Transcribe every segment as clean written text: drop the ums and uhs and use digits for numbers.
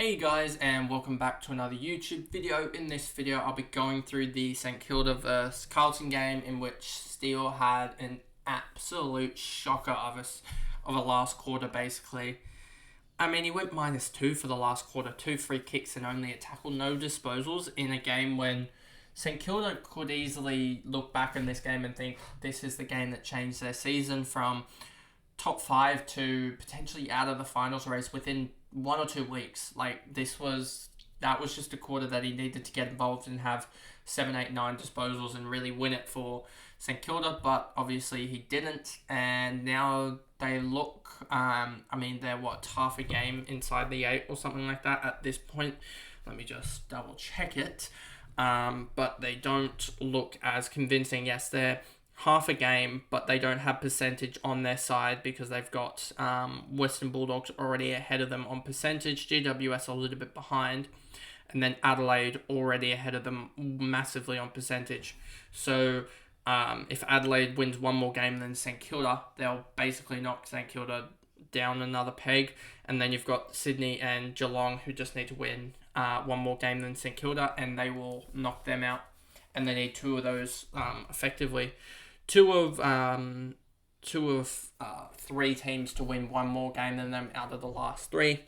Hey guys, and welcome back to another YouTube video. In this video I'll be going through the St Kilda vs Carlton game, in which Steele had an absolute shocker of a last quarter basically. I mean, he went -2 for the last quarter, 2 free kicks and only a tackle, no disposals, in a game when St Kilda could easily look back in this game and think this is the game that changed their season from top 5 to potentially out of the finals race within 1 or 2 weeks. That was just a quarter that he needed to get involved and have 7, 8, 9 disposals and really win it for St Kilda, but obviously he didn't, and now they look, they're half a game inside the 8 or something like that at this point. Let me just double check it. But they don't look as convincing. Yes, they're half a game, but they don't have percentage on their side because they've got Western Bulldogs already ahead of them on percentage, GWS a little bit behind, and then Adelaide already ahead of them massively on percentage. So if Adelaide wins one more game than St Kilda, they'll basically knock St Kilda down another peg, and then you've got Sydney and Geelong who just need to win one more game than St Kilda, and they will knock them out. And they need 2 of those effectively. Two of 3 teams to win one more game than them out of the last 3,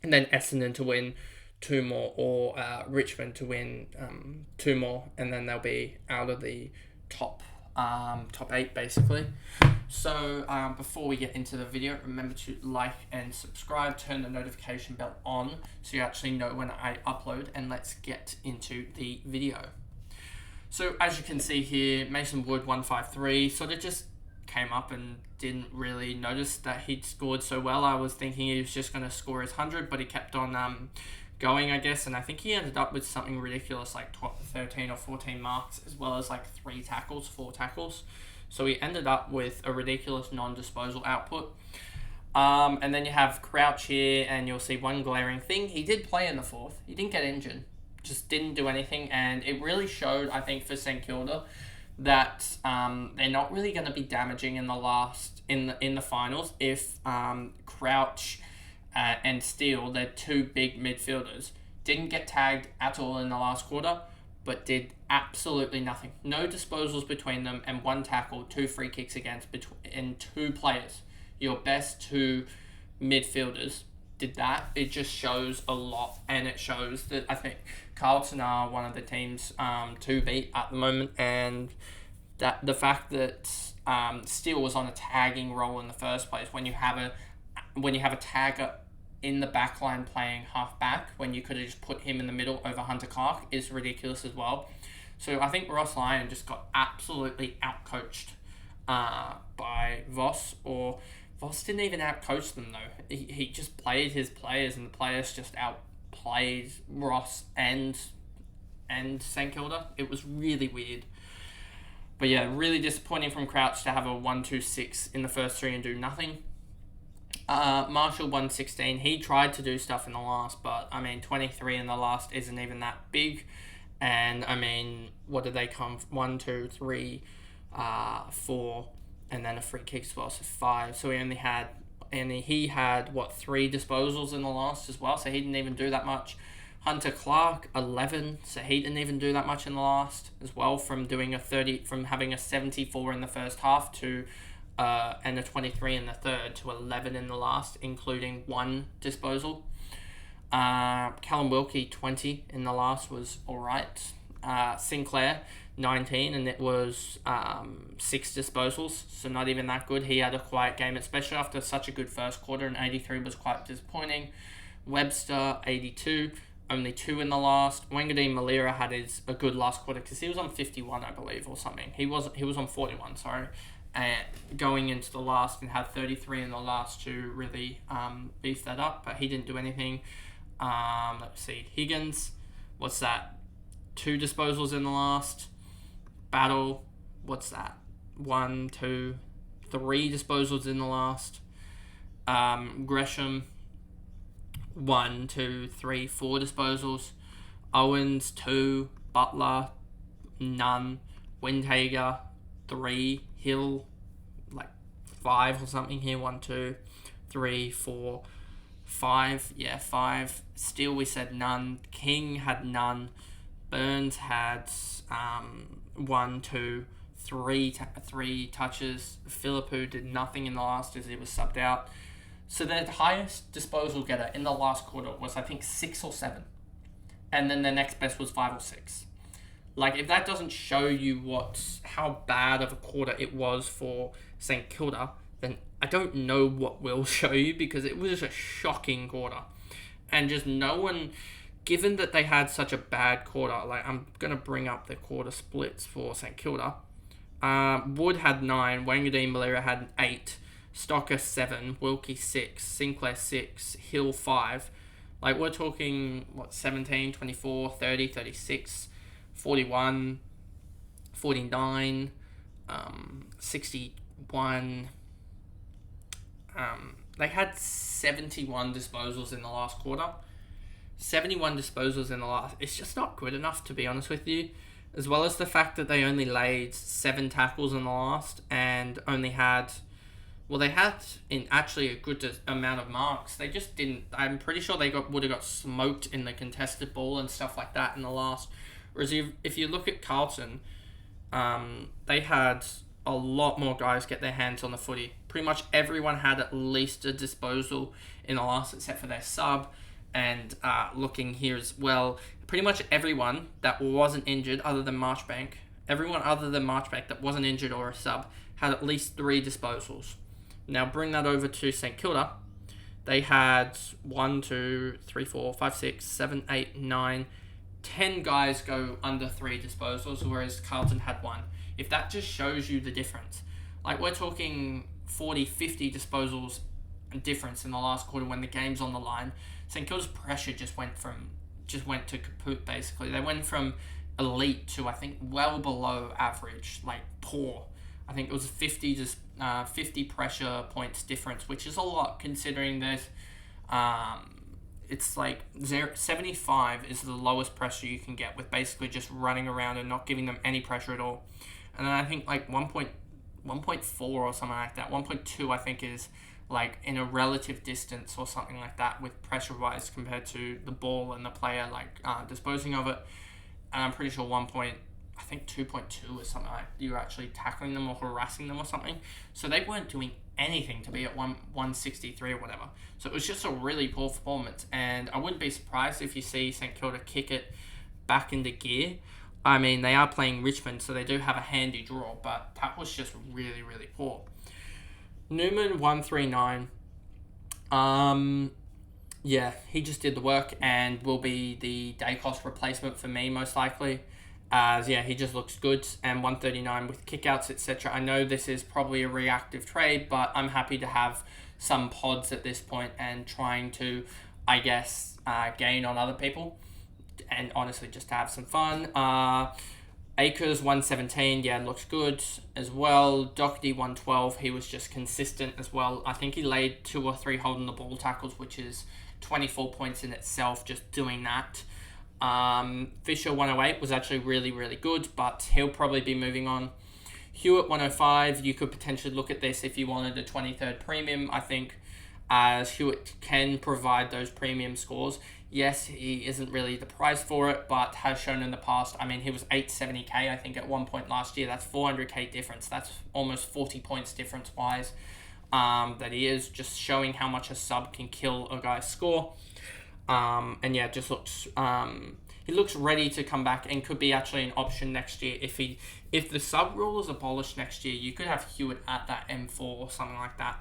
and then Essendon to win 2 more, or Richmond to win 2 more, and then they'll be out of the top 8 basically. So before we get into the video, remember to like and subscribe, turn the notification bell on so you actually know when I upload, and let's get into the video. So as you can see here, Mason Wood 153 sort of just came up and didn't really notice that he'd scored so well. I was thinking he was just going to score his 100, but he kept on going, I guess, and I think he ended up with something ridiculous like 13 or 14 marks, as well as 4 tackles. So he ended up with a ridiculous non-disposal output. And then you have Crouch here, and you'll see one glaring thing. He did play in the 4th. He didn't get injured. Just didn't do anything, and it really showed, I think, for St Kilda that they're not really going to be damaging in the finals if Crouch and Steele, their 2 big midfielders, didn't get tagged at all in the last quarter, but did absolutely nothing. No disposals between them, and 1 tackle, 2 free kicks against and 2 players. Your best 2 midfielders did that. It just shows a lot, and it shows that I think Carlton are one of the teams to beat at the moment, and that the fact that Steele was on a tagging role in the first place, when you have a tagger in the back line playing half back, when you could have just put him in the middle over Hunter Clark, is ridiculous as well. So I think Ross Lyon just got absolutely outcoached by Voss, or Voss didn't even outcoach them though. He just played his players, and the players just outplayed Ross and St Kilda. It was really weird. But yeah, really disappointing from Crouch to have a 1-2-6 in the first 3 and do nothing. Marshall 116. He tried to do stuff in the last, but 23 in the last isn't even that big. And what did they come? 1, 2, 3, 4. And then a free kick as well, so 5. So he had 3 disposals in the last as well, so he didn't even do that much. Hunter Clark 11, so he didn't even do that much in the last as well, from having a 74 in the first half to and a 23 in the third to 11 in the last, including 1 disposal. Callum Wilkie 20 in the last was alright. Sinclair 19, and it was 6 disposals, so not even that good. He had a quiet game, especially after such a good first quarter, and 83 was quite disappointing. Webster 82, only 2 in the last. Wangadeen Malira had a good last quarter because he was on 51, I believe, or something. He was on 41, sorry, and going into the last, and had 33 in the last to really beef that up, but he didn't do anything. Let's see, Higgins, what's that? 2 disposals in the last. Battle, what's that? 1, 2, 3 disposals in the last. Gresham, 1, 2, 3, 4 disposals. Owens 2, Butler none, Windhager 3, Hill 5 or something here. 1, 2, 3, 4, 5. Yeah, 5. Steele, we said none. King had none. Burns had 1, 2, 3 touches. Philippou did nothing in the last as he was subbed out. So their highest disposal getter in the last quarter was, I think, 6 or 7. And then their next best was 5 or 6. Like, if that doesn't show you how bad of a quarter it was for St Kilda, then I don't know what will show you, because it was a shocking quarter. And just no one, given that they had such a bad quarter, like, I'm going to bring up the quarter splits for St Kilda. Wood had 9, Wangadeen Malira had 8, Stocker 7, Wilkie 6, Sinclair 6, Hill 5. Like, we're talking, 17, 24, 30, 36, 41, 49, 61. They had 71 disposals in the last quarter. 71 disposals in the last... It's just not good enough, to be honest with you. As well as the fact that they only laid 7 tackles in the last and only had... Well, they had actually a good amount of marks. They just didn't... I'm pretty sure they would have got smoked in the contested ball and stuff like that in the last. Whereas if you look at Carlton, they had a lot more guys get their hands on the footy. Pretty much everyone had at least a disposal in the last, except for their sub. And looking here as well, pretty much everyone that wasn't injured other than Marchbank, that wasn't injured or a sub, had at least 3 disposals. Now bring that over to St Kilda. They had 1, 2, 3, 4, 5, 6, 7, 8, 9, 10 guys go under 3 disposals, whereas Carlton had 1. If that just shows you the difference. Like, we're talking 40, 50 disposals difference in the last quarter when the game's on the line. St Kilda's pressure just went to kaput, basically. They went from elite to, I think, well below average, like poor. I think it was 50 pressure points difference, which is a lot considering there's it's like 75 is the lowest pressure you can get, with basically just running around and not giving them any pressure at all. And then I think like 1.4 or something like that, 1.2 I think is like in a relative distance or something like that with pressure wise compared to the ball and the player like disposing of it. And I'm pretty sure 2.2 or something like you're actually tackling them or harassing them or something. So they weren't doing anything to be at 163 or whatever. So it was just a really poor performance, and I wouldn't be surprised if you see St Kilda kick it back into gear. I mean, they are playing Richmond, so they do have a handy draw, but that was just really, really poor. NEWMAN 139. Yeah, he just did the work and will be the Dacos replacement for me, most likely. He just looks good, and 139 with kickouts, etc. I know this is probably a reactive trade, but I'm happy to have some pods at this point and trying to, I guess, gain on other people, and honestly just to have some fun. Akers 117, yeah, looks good as well. Doherty 112, he was just consistent as well. I think he laid 2 or 3 holding the ball tackles, which is 24 points in itself just doing that. Fisher 108 was actually really, really good, but he'll probably be moving on. Hewitt 105, you could potentially look at this if you wanted a 23rd premium, I think, as Hewitt can provide those premium scores. Yes, he isn't really the price for it, but has shown in the past. I mean, he was 870k, I think, at one point last year. That's 400k difference. That's almost 40 points difference-wise that he is, just showing how much a sub can kill a guy's score. And yeah, just looks he looks ready to come back and could be actually an option next year. If the sub rule is abolished next year, you could have Hewitt at that M4 or something like that.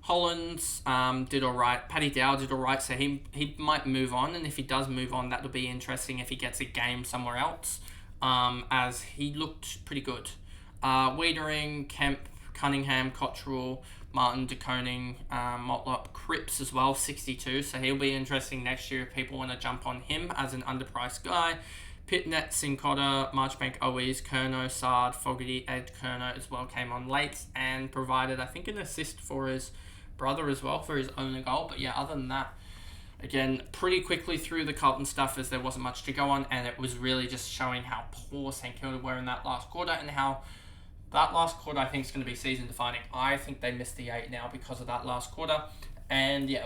Hollands did all right. Paddy Dow did all right, so he might move on, and if he does move on, that'll be interesting if he gets a game somewhere else, as he looked pretty good. Wiedering, Kemp, Cunningham, Cottrell, Martin, DeConing, Motlop, Cripps as well, 62. So he'll be interesting next year if people want to jump on him as an underpriced guy. Pitnet, Sincotta, Marchbank, Owies, Kerno, Sard, Fogarty, Ed Kerno as well came on late and provided, I think, an assist for his brother as well for his own goal. But yeah, other than that, again, pretty quickly through the Carlton stuff as there wasn't much to go on, and it was really just showing how poor St Kilda were in that last quarter and how that last quarter, I think, is going to be season-defining. I think they missed the 8 now because of that last quarter. And yeah,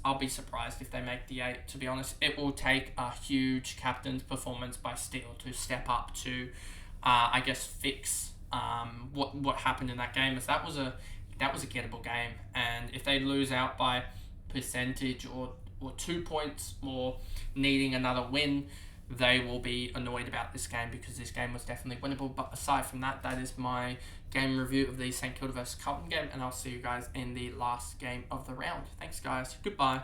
I'll be surprised if they make the 8, to be honest. It will take a huge captain's performance by Steele to step up to, I guess, fix what happened in that game, as that was a gettable game. And if they lose out by percentage or 2 points or needing another win, they will be annoyed about this game, because this game was definitely winnable. But aside from that, that is my game review of the St Kilda vs Carlton game, and I'll see you guys in the last game of the round. Thanks, guys. Goodbye.